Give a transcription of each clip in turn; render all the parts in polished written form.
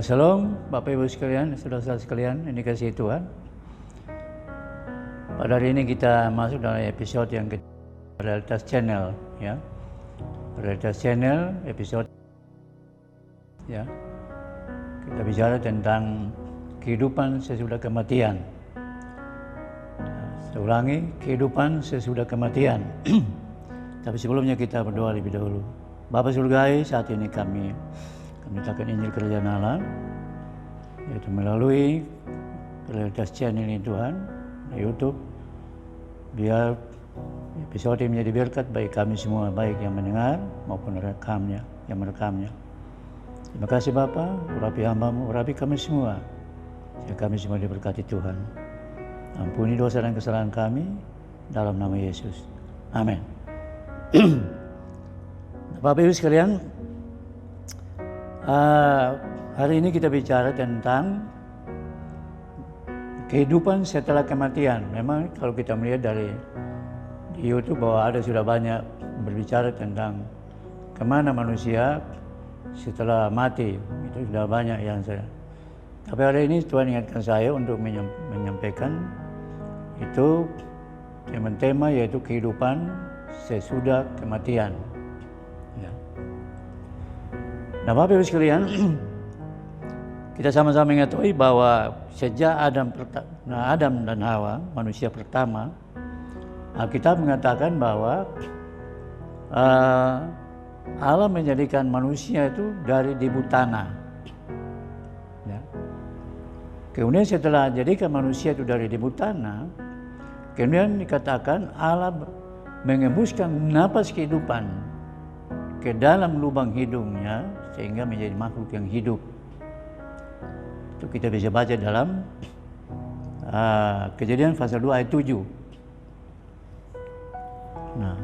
Shalom Bapak Ibu sekalian, saudara-saudara sekalian, ini kasih Tuhan. Pada hari ini kita masuk dalam episode yang Realitas Channel, ya. Realitas Channel episode, ya. Kita bicara tentang kehidupan sesudah kematian. Saya ulangi, kehidupan sesudah kematian. Tapi sebelumnya kita berdoa lebih dahulu. Bapa Surgawi, saat ini kami mintakan Injil Kerajaan Allah, yaitu melalui Realitas Channel ini Tuhan, di YouTube, biar episode ini menjadi berkat bagi kami semua, baik yang mendengar maupun yang merekamnya. Terima kasih Bapa, urapi hamba-Mu, urapi kami semua, sehingga kami semua diberkati Tuhan. Ampuni dosa dan kesalahan kami, dalam nama Yesus. Amin. Bapak Ibu sekalian, hari ini kita bicara tentang kehidupan setelah kematian. Memang kalau kita melihat di YouTube bahwa sudah banyak berbicara tentang kemana manusia setelah mati. Itu sudah banyak yang saya. Tapi hari ini Tuhan ingatkan saya untuk menyampaikan itu tema yaitu kehidupan sesudah kematian. Ya. Nah, Bapak Ibu sekalian, kita sama-sama mengetahui bahwa sejak Adam dan Hawa, manusia pertama, Alkitab mengatakan bahwa Allah menjadikan manusia itu dari debu tanah. Ya. Kemudian setelah jadikan manusia itu dari debu tanah, kemudian dikatakan Allah mengembuskan napas kehidupan ke dalam lubang hidungnya sehingga menjadi makhluk yang hidup. Itu kita bisa baca dalam Kejadian pasal 2 ayat 7. Nah,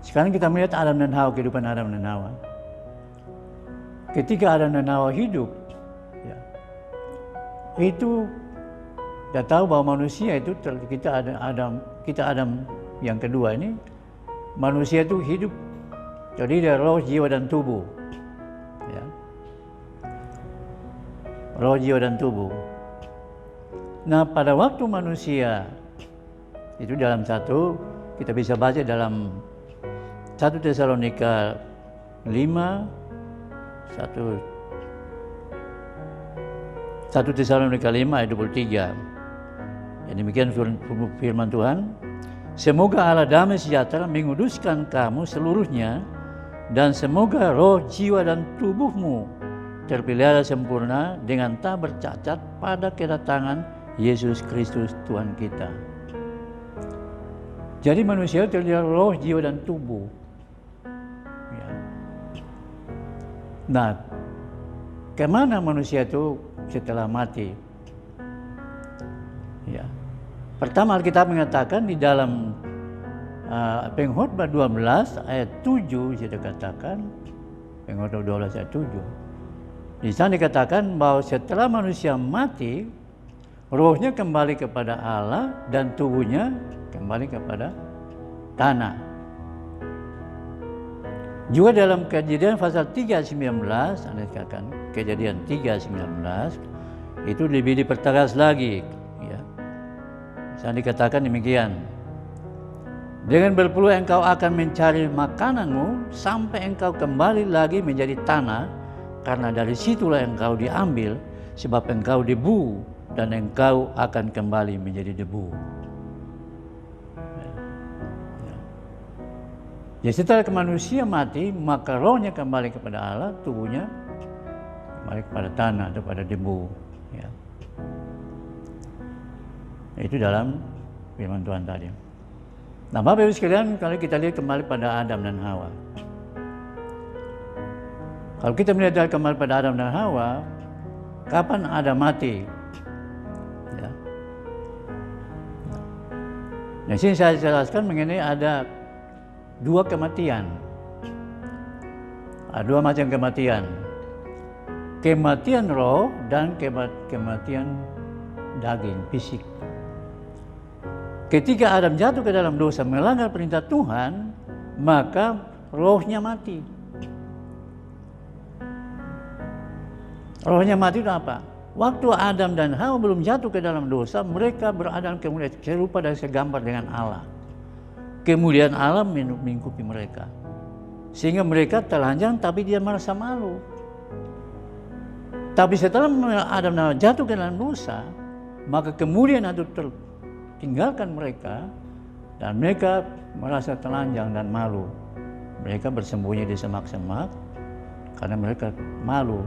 sekarang kita melihat Adam dan Hawa, kehidupan Adam dan Hawa. Ketika Adam dan Hawa hidup, ya, itu kita tahu bahwa manusia itu kita Adam yang kedua ini, manusia itu hidup terdiri dari roh, jiwa, dan tubuh. Ya. Roh, jiwa, dan tubuh. Nah, pada waktu manusia itu kita bisa baca dalam 1 Tesalonika 5 ayat 23. Yang demikian firman Tuhan. Semoga Allah damai sejahtera menguduskan kamu seluruhnya, dan semoga roh, jiwa, dan tubuhmu terpelihara sempurna dengan tak bercacat pada kedatangan Yesus Kristus Tuhan kita. Jadi manusia terdiri dari roh, jiwa, dan tubuh. Ya. Nah, kemana manusia itu setelah mati? Ya. Pertama, Alkitab mengatakan di dalam Pengkhotbah 12 ayat 7, saya katakan Pengkhotbah 12 ayat 7. Di sana dikatakan bahwa setelah manusia mati, rohnya kembali kepada Allah dan tubuhnya kembali kepada tanah. Juga dalam Kejadian pasal 3:19, Anda katakan Kejadian 3:19 itu lebih dipertegas lagi, ya. Saya dikatakan demikian. Dengan berpeluh engkau akan mencari makananmu sampai engkau kembali lagi menjadi tanah, karena dari situlah engkau diambil, sebab engkau debu dan engkau akan kembali menjadi debu. Ya, setelah manusia mati, maka rohnya kembali kepada Allah, tubuhnya kembali kepada tanah atau pada debu. Ya. Itu dalam firman Tuhan tadi. Nah, Bapak Ibu sekalian, kalau kita lihat kembali pada Adam dan Hawa. Kalau kita melihat kembali pada Adam dan Hawa, kapan Adam mati? Ya. Nah, sini saya jelaskan mengenai ada dua kematian. Ada dua macam kematian. Kematian roh dan kematian daging, fisik. Ketika Adam jatuh ke dalam dosa, melanggar perintah Tuhan, maka rohnya mati. Rohnya mati itu apa? Waktu Adam dan Hawa belum jatuh ke dalam dosa, mereka berada kemudian serupa dan segambar dengan Allah. Kemudian Allah mengikuti mereka. Sehingga mereka telanjang tapi dia merasa malu. Tapi setelah Adam dan Hawa jatuh ke dalam dosa, maka kemudian itu tertinggalkan mereka dan mereka merasa telanjang dan malu. Mereka bersembunyi di semak-semak karena mereka malu.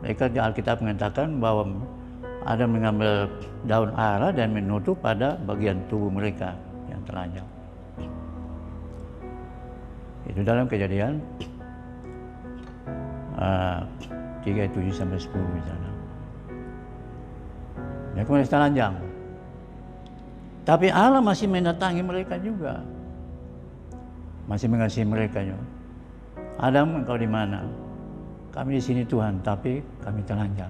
Mereka di Alkitab mengatakan bahwa Adam mengambil daun ara dan menutup pada bagian tubuh mereka yang telanjang. Itu dalam Kejadian 3:7-10 di sana. Mereka masih telanjang. Tapi Allah masih mendatangi mereka juga. Masih mengasihi mereka juga. Adam, engkau di mana? Kami di sini Tuhan, tapi kami telanjang.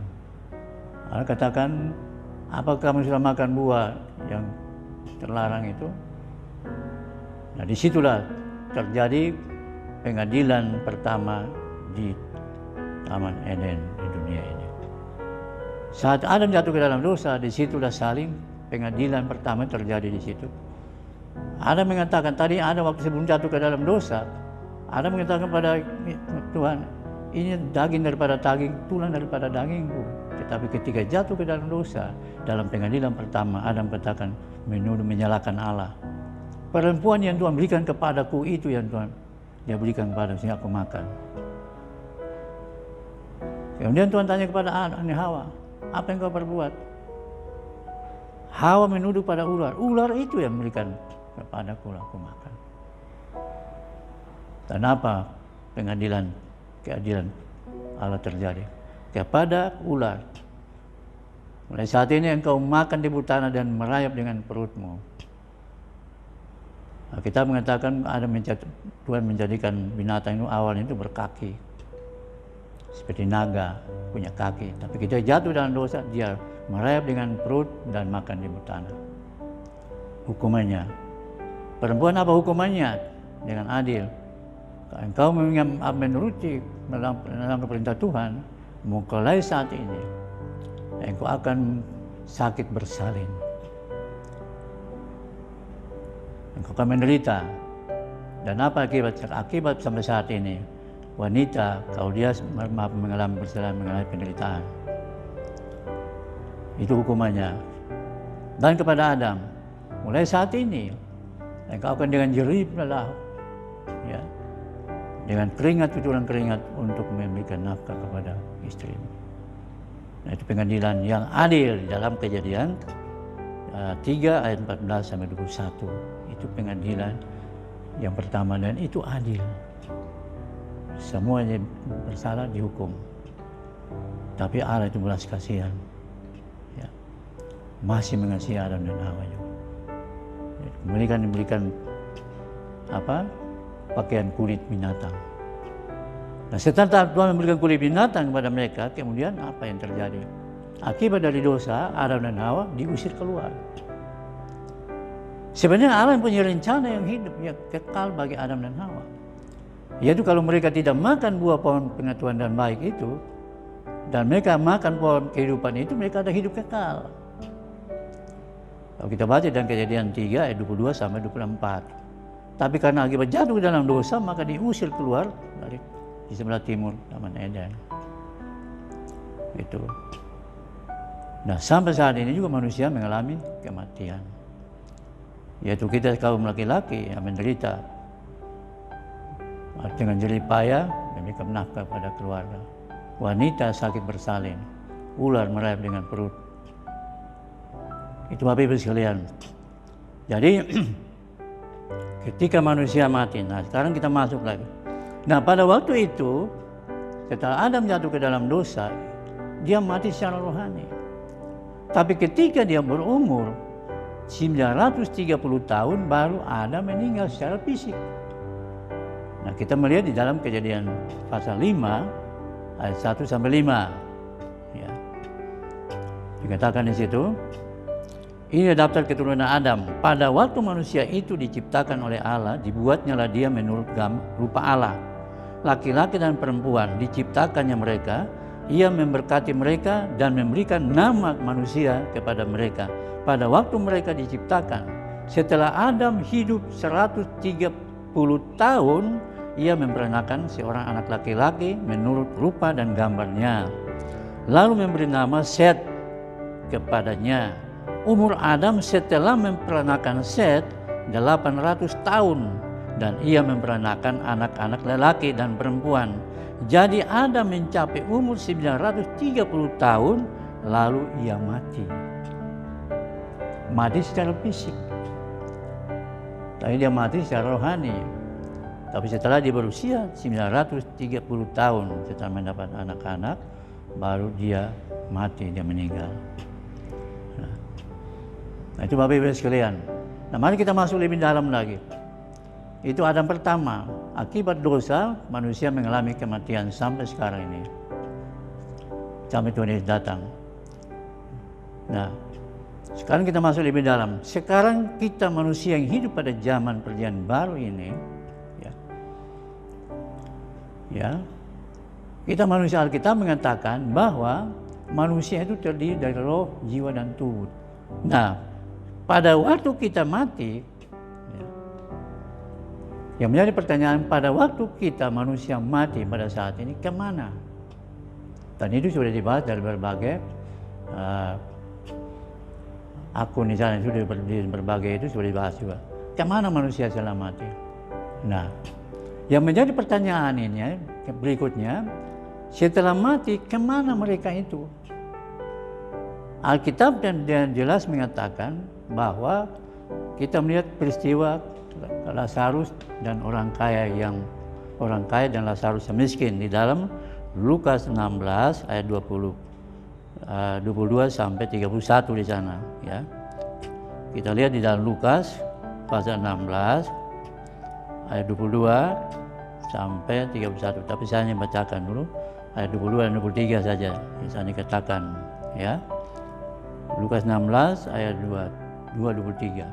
Allah katakan, apakah kamu sudah makan buah yang terlarang itu? Nah, disitulah terjadi pengadilan pertama di Taman Eden di dunia ini. Saat Adam jatuh ke dalam dosa, disitulah saling pengadilan pertama terjadi di situ. Adam mengatakan, tadi ada waktu sebelum jatuh ke dalam dosa, Adam mengatakan pada Tuhan, ini daging daripada daging, tulang daripada dagingku. Tetapi ketika jatuh ke dalam dosa, dalam pengadilan pertama, Adam katakan menuduh menyalahkan Allah. Perempuan yang Tuhan berikan kepadaku itu yang Tuhan dia berikan kepada sehingga aku makan. Kemudian Tuhan tanya kepada Hawa, apa yang kau perbuat? Hawa menuduh pada ular. Ular itu yang berikan kepadaku, aku makan. Dan apa keadilan Allah terjadi kepada ular. Mulai saat ini engkau makan debu tanah dan merayap dengan perutmu. Nah, kita mengatakan Tuhan menjadikan binatang itu awalnya itu berkaki seperti naga, punya kaki. Tapi kita jatuh dalam dosa, dia merayap dengan perut dan makan debu tanah. Hukumannya, perempuan apa hukumannya? Dengan adil. Engkau menuruti dalam perintah Tuhan, mulai saat ini engkau akan sakit bersalin. Engkau akan menderita. Dan apa akibat? Akibat sampai saat ini, wanita kalau dia mengalami persalinan, mengalami penderitaan, itu hukumannya. Dan kepada Adam, mulai saat ini engkau akan dengan jerih lelah, ya, dengan keringat, tujuan keringat untuk memberikan nafkah kepada istrimu. Nah, itu pengadilan yang adil dalam Kejadian 3 ayat 14-21. Itu pengadilan yang pertama dan itu adil. Semuanya bersalah dihukum. Tapi Allah itu belas kasihan. Ya, masih mengasihi Adam dan Hawa juga. Diberikan pakaian kulit binatang. Nah, setelah Tuhan memberikan kulit binatang kepada mereka, kemudian apa yang terjadi? Akibat dari dosa, Adam dan Hawa diusir keluar. Sebenarnya Allah yang punya rencana yang hidup, yang kekal bagi Adam dan Hawa. Yaitu kalau mereka tidak makan buah pohon pengetahuan dan baik itu, dan mereka makan pohon kehidupan itu, mereka ada hidup kekal. Kalau kita baca dalam Kejadian 3 ayat 22-24. Tapi karena akibat jatuh dalam dosa, maka diusir keluar dari di sebelah timur Taman Eden. Itu. Nah, sampai saat ini juga manusia mengalami kematian. Yaitu kita kaum laki-laki yang menderita dengan jerih payah memberikan nafkah pada keluarga. Wanita sakit bersalin, ular merayap dengan perut. Itu Bapak Ibu sekalian. Jadi ketika manusia mati, nah sekarang kita masuk lagi. Nah, pada waktu itu setelah Adam jatuh ke dalam dosa, dia mati secara rohani. Tapi ketika dia berumur 930 tahun baru Adam meninggal secara fisik. Nah, kita melihat di dalam Kejadian pasal 5 ayat 1-5. Ya. Dikatakan di situ, ini daftar keturunan Adam. Pada waktu manusia itu diciptakan oleh Allah, dibuatnyalah dia menurut rupa Allah. Laki-laki dan perempuan diciptakannya mereka, Ia memberkati mereka dan memberikan nama manusia kepada mereka. Pada waktu mereka diciptakan, setelah Adam hidup 130 tahun, ia memperanakan seorang anak laki-laki menurut rupa dan gambarnya. Lalu memberi nama Set kepadanya. Umur Adam setelah memperanakan Set 800 tahun, dan ia memperanakan anak-anak lelaki dan perempuan. Jadi Adam mencapai umur 930 tahun, lalu ia mati. Mati secara fisik, tapi dia mati secara rohani. Tapi setelah dia berusia 930 tahun setelah mendapat anak-anak, baru dia mati, dia meninggal. Nah, itu Bapak Ibu sekalian. Nah, mari kita masuk lebih dalam lagi. Itu Adam pertama. Akibat dosa, manusia mengalami kematian sampai sekarang ini. Sampai Tuhan Yesus datang. Nah, sekarang kita masuk lebih dalam. Sekarang kita manusia yang hidup pada zaman perjanjian baru ini, kita manusia Alkitab mengatakan bahwa manusia itu terdiri dari roh, jiwa, dan tubuh. Nah, pada waktu kita mati, yang menjadi pertanyaan, pada waktu kita manusia mati pada saat ini kemana? Dan itu sudah dibahas dari berbagai akun di sana, sudah di berbagai itu sudah dibahas juga. Kemana manusia setelah mati? Nah, yang menjadi pertanyaan ini berikutnya, setelah mati kemana mereka itu? Alkitab dan jelas mengatakan bahwa kita melihat peristiwa Lazarus dan orang kaya dan Lazarus yang miskin di dalam Lukas 16 ayat 22 sampai 31 di sana, ya. Kita lihat di dalam Lukas pasal 16 ayat 22 sampai 31. Tapi saya hanya bacakan dulu ayat 22 dan 23 saja. Bisa dikatakan, ya. Lukas 16 ayat 23.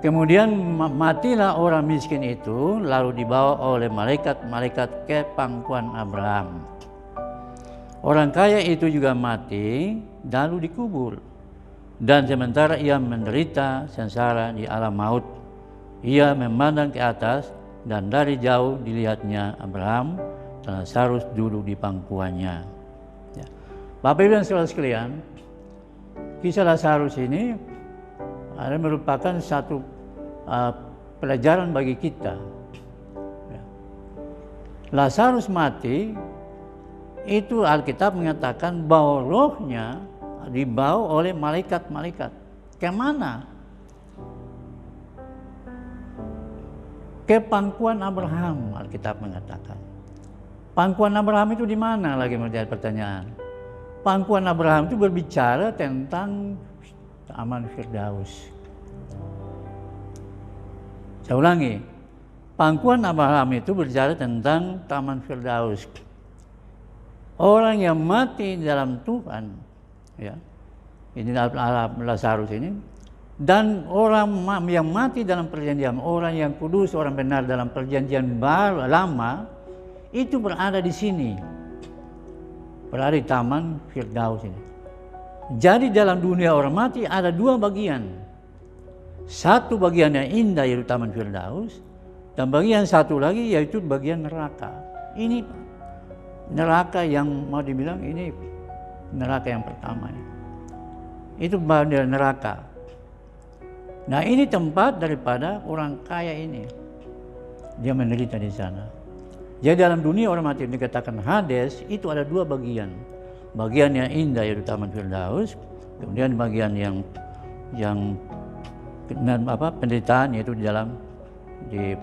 Kemudian matilah orang miskin itu, lalu dibawa oleh malaikat-malaikat ke pangkuan Abraham. Orang kaya itu juga mati, lalu dikubur. Dan sementara ia menderita sengsara di alam maut, ia memandang ke atas, dan dari jauh dilihatnya Abraham dan Lazarus duduk di pangkuannya. Ya. Bapak Ibu dan saudara sekalian, kisah Lazarus ini adalah merupakan satu pelajaran bagi kita. Ya. Lazarus mati, itu Alkitab mengatakan bahwa rohnya dibawa oleh malaikat-malaikat. Kemana? Ke pangkuan Abraham, Alkitab mengatakan. Pangkuan Abraham itu di mana lagi menjadi pertanyaan? Pangkuan Abraham itu berbicara tentang Taman Firdaus. Saya ulangi, pangkuan Abraham itu berbicara tentang Taman Firdaus. Orang yang mati dalam Tuhan, ya, ini Lazarus ini, dan orang yang mati dalam perjanjian, orang yang kudus, orang benar dalam perjanjian baru lama, itu berada di sini, berada di Taman Firdaus ini. Jadi dalam dunia orang mati ada dua bagian. Satu bagian yang indah yaitu Taman Firdaus, dan bagian satu lagi yaitu bagian neraka. Ini neraka yang mau dibilang ini neraka yang pertama. Itu bagian neraka. Nah, ini tempat daripada orang kaya ini. Dia menderita di sana. Jadi dalam dunia orang mati dikatakan Hades, itu ada dua bagian. Bagian yang indah yaitu Taman Firdaus, kemudian bagian yang penderitaan yaitu di dalam di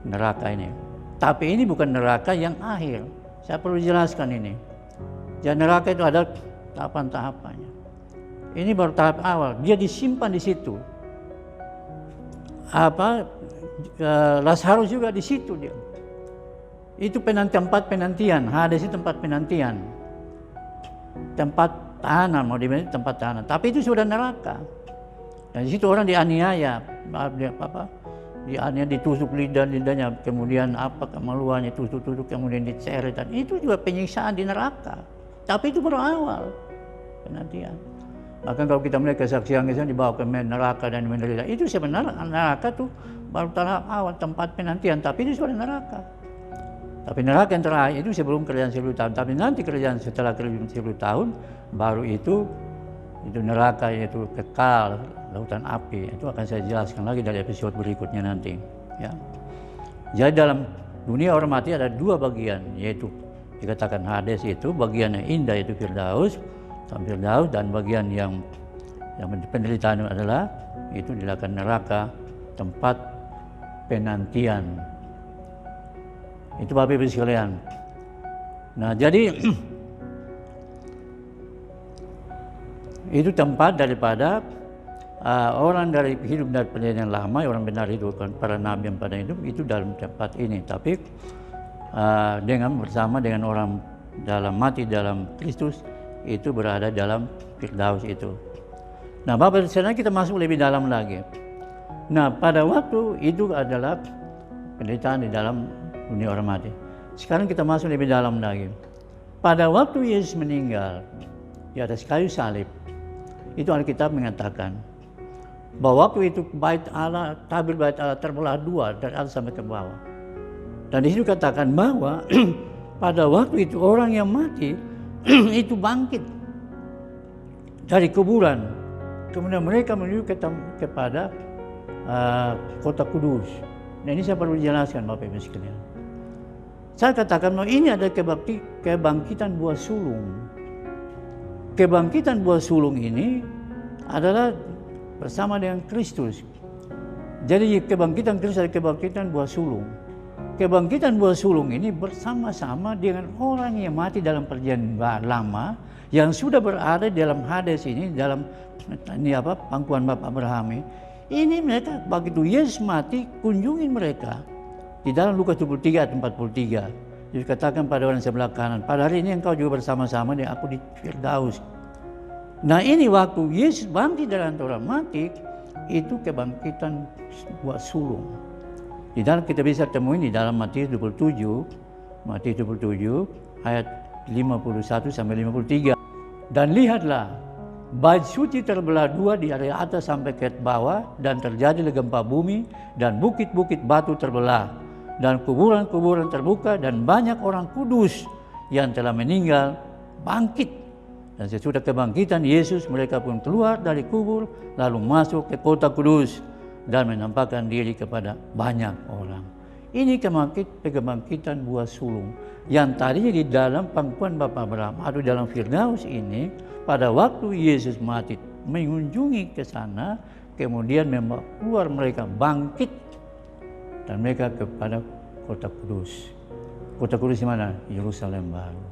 neraka ini. Tapi ini bukan neraka yang akhir. Saya perlu jelaskan ini. Dan neraka itu ada tahapan-tahapannya. Ini baru tahap awal. Dia disimpan di situ. Lazarus juga di situ dia. Itu tempat penantian. Hades itu tempat penantian. Tempat tahanan, mau dibilang tempat tahanan. Tapi itu sudah neraka. Dan di situ orang dianiaya, Dia ditusuk lidahnya, kemudian apa kemaluannya, tusuk-tusuk, kemudian diseret. Dan itu juga penyiksaan di neraka. Tapi itu berawal penantian. Bahkan kalau kita melihat kesaksian dibawa ke neraka dan menderita, itu sebenarnya neraka tuh baru tahap awal tempat penantian, tapi itu sudah neraka. Tapi neraka yang terakhir itu sebelum kerajaan 1000 tahun. Tapi nanti kerajaan setelah kerajaan 1000 tahun, baru itu neraka, yaitu kekal, lautan api. Itu akan saya jelaskan lagi dari episode berikutnya nanti. Ya. Jadi dalam dunia orang mati ada dua bagian, yaitu dikatakan Hades itu bagian yang indah, yaitu Firdaus, dan bagian yang penderitaan adalah itu dilakukan neraka, tempat penantian. Itu Bapak Ibu sekalian. Nah, jadi itu tempat daripada orang dari hidup dari perjanjian lama, orang benar itu para nabi yang pada hidup itu dalam tempat ini. Tapi bersama dengan orang dalam mati dalam Kristus itu berada dalam Firdaus itu. Nah, Bapak sekarang kita masuk lebih dalam lagi. Nah, pada waktu itu adalah penderitaan di dalam dunia orang mati. Sekarang kita masuk lebih dalam lagi. Pada waktu Yesus meninggal di atas kayu salib, itu Alkitab mengatakan bahwa waktu itu tabir bait Allah terbelah dua dari atas sampai ke bawah. Dan di situ katakan bahwa pada waktu itu orang yang mati itu bangkit dari kuburan, kemudian mereka menuju kepada kota kudus. Nah, ini saya perlu jelaskan Bapak Ibu sekalian. Saya katakan bahwa ini ada kebangkitan buah sulung. Kebangkitan buah sulung ini adalah bersama dengan Kristus. Jadi kebangkitan Kristus adalah kebangkitan buah sulung. Kebangkitan buah sulung ini bersama-sama dengan orang yang mati dalam perjanjian lama, yang sudah berada dalam Hades ini, dalam pangkuan Bapak Abraham ini. Ini mereka begitu Yesus mati, kunjungi mereka. Di dalam Lukas 23 ayat 43, dikatakan pada orang sebelah kanan, pada hari ini engkau juga bersama-sama dengan aku di Firdaus. Nah, ini waktu Yesus bangkit dari antara orang mati, itu kebangkitan buat sulung. Di dalam kita bisa temuin di dalam Matius 27 ayat 51 sampai 53. Dan lihatlah, bait suci terbelah dua di area atas sampai ke bawah, dan terjadi gempa bumi, dan bukit-bukit batu terbelah, dan kuburan-kuburan terbuka, dan banyak orang kudus yang telah meninggal bangkit. Dan sesudah kebangkitan Yesus, mereka pun keluar dari kubur, lalu masuk ke kota kudus dan menampakkan diri kepada banyak orang. Ini kebangkitan buah sulung yang tadinya di dalam pangkuan Bapak Abraham atau dalam Firdaus ini, pada waktu Yesus mati mengunjungi ke sana, kemudian membawa keluar mereka bangkit dan mereka kepada kota kudus. Kota kudus di mana? Yerusalem baru.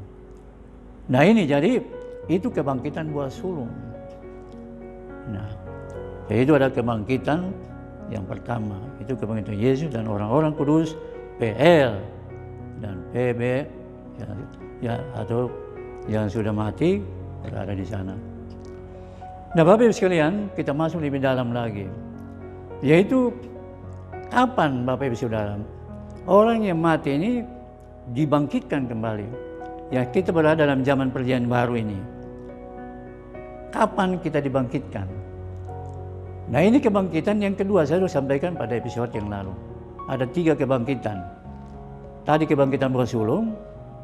Nah, ini jadi itu kebangkitan buah sulung. Nah, itu ada kebangkitan yang pertama, itu kebangkitan Yesus dan orang-orang kudus, PL dan PB atau yang sudah mati berada di sana. Nah, Bapak Ibu sekalian, kita masuk lebih dalam lagi, yaitu kapan Bapak Ibu Saudara orang yang mati ini dibangkitkan kembali. Ya, kita berada dalam zaman perjanjian baru ini. Kapan kita dibangkitkan? Nah, ini kebangkitan yang kedua, saya sudah sampaikan pada episode yang lalu. Ada 3 kebangkitan. Tadi kebangkitan buah sulung,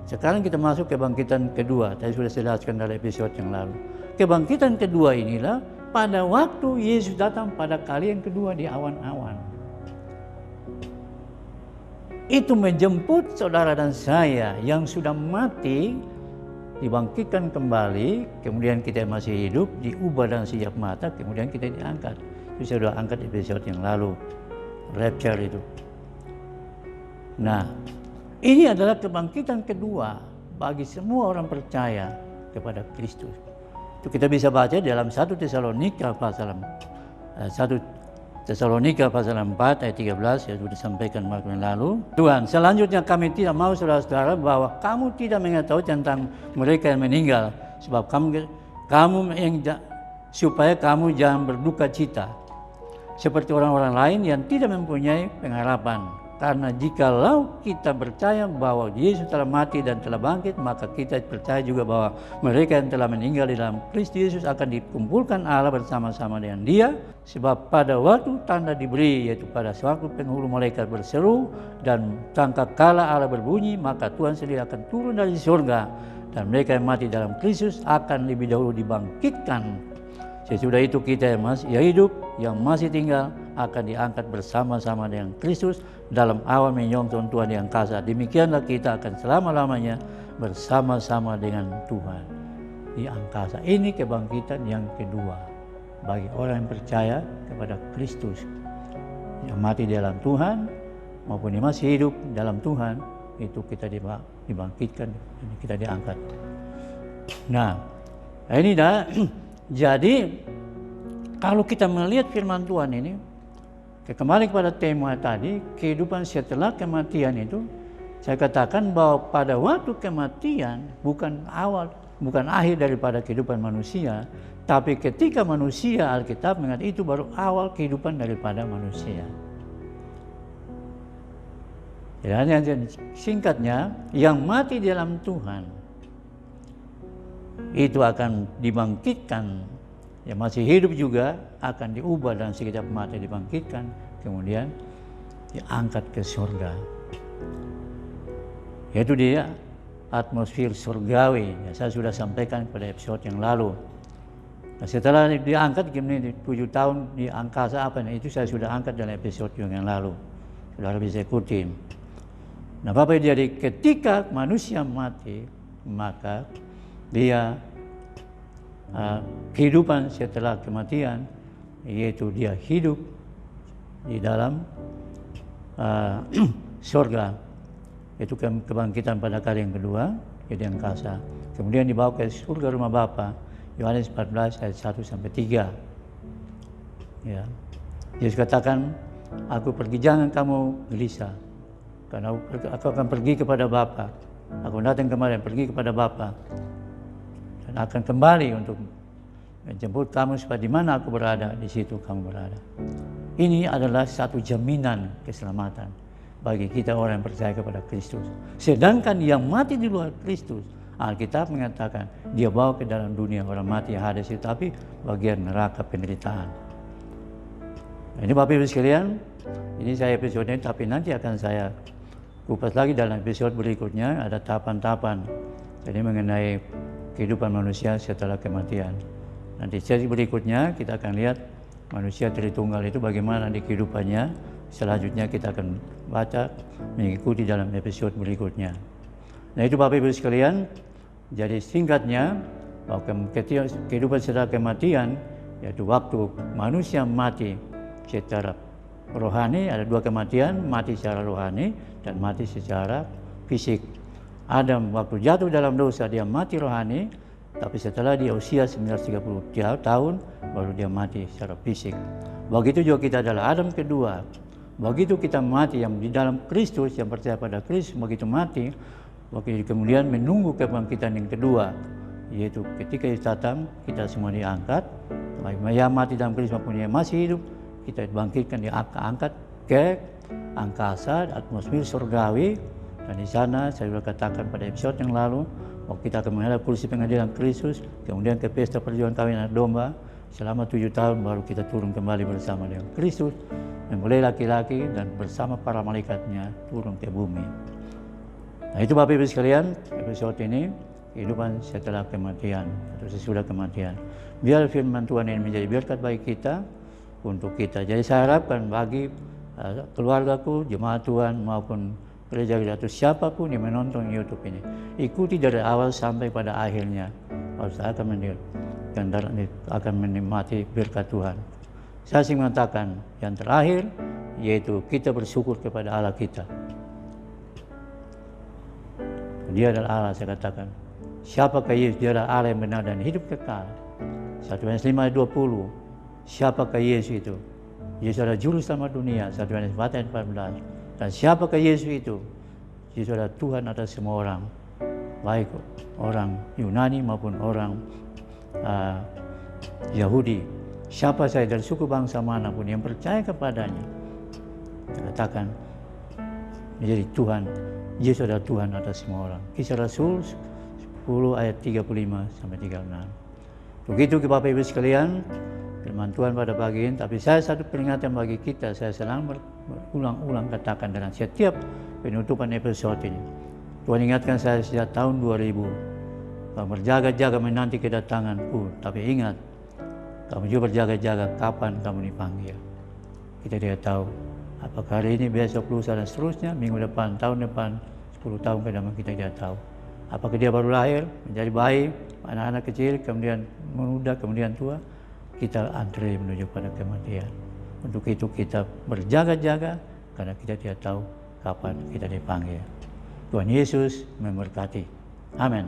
sekarang kita masuk kebangkitan kedua. Tadi sudah saya jelaskan dalam episode yang lalu. Kebangkitan kedua inilah pada waktu Yesus datang pada kali yang kedua di awan-awan. Itu menjemput saudara dan saya yang sudah mati, dibangkitkan kembali, kemudian kita masih hidup, diubah dan siap mata, kemudian kita diangkat. Itu saya sudah angkat episode yang lalu, rapture itu. Nah, ini adalah kebangkitan kedua bagi semua orang percaya kepada Kristus. Itu kita bisa baca dalam 1 Tesalonika pasal 4 ayat 13, yang sudah disampaikan waktu yang lalu. Tuhan, selanjutnya kami tidak mau saudara-saudara bahwa kamu tidak mengetahui tentang mereka yang meninggal, sebab kamu supaya kamu jangan berduka cita. seperti orang-orang lain yang tidak mempunyai pengharapan. Karena jikalau kita percaya bahwa Yesus telah mati dan telah bangkit, maka kita percaya juga bahwa mereka yang telah meninggal di dalam Kristus Yesus akan dikumpulkan Allah bersama-sama dengan Dia. Sebab pada waktu tanda diberi, yaitu pada waktu penghulu malaikat berseru dan sangkakala Allah berbunyi, maka Tuhan sendiri akan turun dari surga, dan mereka yang mati dalam Kristus akan lebih dahulu dibangkitkan. Sesudah itu kita yang masih hidup, yang masih tinggal, akan diangkat bersama-sama dengan Kristus dalam awan menyongsong Tuhan yang angkasa. Demikianlah kita akan selama-lamanya bersama-sama dengan Tuhan di angkasa. Ini kebangkitan yang kedua bagi orang yang percaya kepada Kristus, yang mati di dalam Tuhan maupun yang masih hidup dalam Tuhan. Itu kita dibangkitkan, kita diangkat. Nah, ini dah. Jadi kalau kita melihat firman Tuhan ini, kembali kepada tema tadi, kehidupan setelah kematian itu, saya katakan bahwa pada waktu kematian bukan akhir daripada kehidupan manusia, tapi ketika manusia, Alkitab mengatakan itu baru awal kehidupan daripada manusia. Jadi singkatnya, yang mati di dalam Tuhan itu akan dibangkitkan, yang masih hidup juga akan diubah dan sekejap mata dibangkitkan, kemudian diangkat ke surga. Yaitu dia atmosfer surgawi. Ya, saya sudah sampaikan pada episode yang lalu. Nah, setelah diangkat, kemudian 7 tahun di angkasa apa? Nah, itu saya sudah angkat dalam episode yang lalu. Saudara bisa ikuti. Nah, Bapak, jadi ketika manusia mati, maka dia kehidupan setelah kematian, yaitu dia hidup di dalam surga, yaitu kebangkitan pada kali yang kedua, jadi angkasa. Kemudian dibawa ke surga rumah Bapa, Yohanes 14 ayat 1 sampai 3. Ya. Yesus katakan, aku pergi, jangan kamu gelisah, karena aku akan pergi kepada Bapa. Aku datang kemarin, pergi kepada Bapa, dan akan kembali untuk menjemput kamu supaya di mana aku berada, di situ kamu berada. Ini adalah satu jaminan keselamatan bagi kita orang yang percaya kepada Kristus. Sedangkan yang mati di luar Kristus, Alkitab mengatakan dia bawa ke dalam dunia orang mati yang Hades itu, tapi bagian neraka penderitaan. Nah, ini Bapak Ibu sekalian, ini saya episode ini, tapi nanti akan saya kupas lagi dalam episode berikutnya. Ada tahapan-tahapan jadi mengenai kehidupan manusia setelah kematian. Nanti sesi berikutnya kita akan lihat manusia Tritunggal itu bagaimana di kehidupannya. Selanjutnya kita akan baca mengikuti dalam episode berikutnya. Nah, itu Bapak Ibu sekalian, jadi singkatnya bahwa kehidupan setelah kematian, yaitu waktu manusia mati secara rohani. Ada dua kematian, mati secara rohani dan mati secara fisik. Adam waktu jatuh dalam dosa dia mati rohani, tapi setelah dia usia 930 tahun baru dia mati secara fisik. Begitu juga kita adalah Adam kedua. Begitu kita mati yang di dalam Kristus, yang percaya pada Kristus, begitu mati, begitu kemudian menunggu kebangkitan yang kedua, yaitu ketika Yesus datang kita semua diangkat, yang mati dalam Kristus maupun yang masih hidup, kita dibangkitkan, diangkat ke angkasa, atmosfer surgawi. Dan di sana saya sudah katakan pada episode yang lalu, bahwa kita akan menghadap kursi pengadilan Kristus, kemudian ke pesta perjamuan kawin anak domba. Selama 7 tahun baru kita turun kembali bersama dengan Kristus, memulai laki-laki dan bersama para malaikatnya turun ke bumi. Nah, itu Bapak Ibu sekalian, episode ini kehidupan setelah kematian atau sesudah kematian. Biar firman Tuhan ini menjadi berkat bagi kita, untuk kita. Jadi saya harapkan bagi keluargaku, jemaat Tuhan maupun gereja atau siapapun yang menonton YouTube ini, ikuti dari awal sampai pada akhirnya. Saya akan menikmati berkat Tuhan. Saya sih mengatakan yang terakhir, yaitu kita bersyukur kepada Allah kita. Dia adalah Allah, saya katakan. Siapakah Yesus? Dia adalah Allah yang benar dan hidup kekal. 1 Yohanes 5 ayat 20. Siapakah Yesus itu? Yesus adalah juru selamat dunia. 1 Yohanes 4 ayat 14. Dan siapakah Yesus itu? Yesus adalah Tuhan atas semua orang, baik orang Yunani maupun orang Yahudi. siapa saya dari suku bangsa manapun yang percaya kepadanya, katakan menjadi Tuhan. Yesus adalah Tuhan atas semua orang. Kisah Rasul 10 ayat 35 sampai 36. Begitu Bapak Ibu sekalian, firman Tuhan pada pagi ini. Tapi saya satu peringatan bagi kita, saya selalu berulang-ulang katakan dalam setiap penutupan episode ini. Tuhan ingatkan saya sejak tahun 2000, kamu berjaga-jaga menanti kedatanganku, tapi ingat, kamu juga berjaga-jaga kapan kamu dipanggil. Kita tidak tahu apakah hari ini, besok, lusa, dan seterusnya, minggu depan, tahun depan, 10 tahun ke depan, kita tidak tahu. Apakah dia baru lahir, menjadi bayi, anak-anak kecil, kemudian muda, kemudian tua, kita antri menuju pada kematian. Untuk itu kita berjaga-jaga, karena kita tidak tahu kapan kita dipanggil. Tuhan Yesus memberkati. Amin.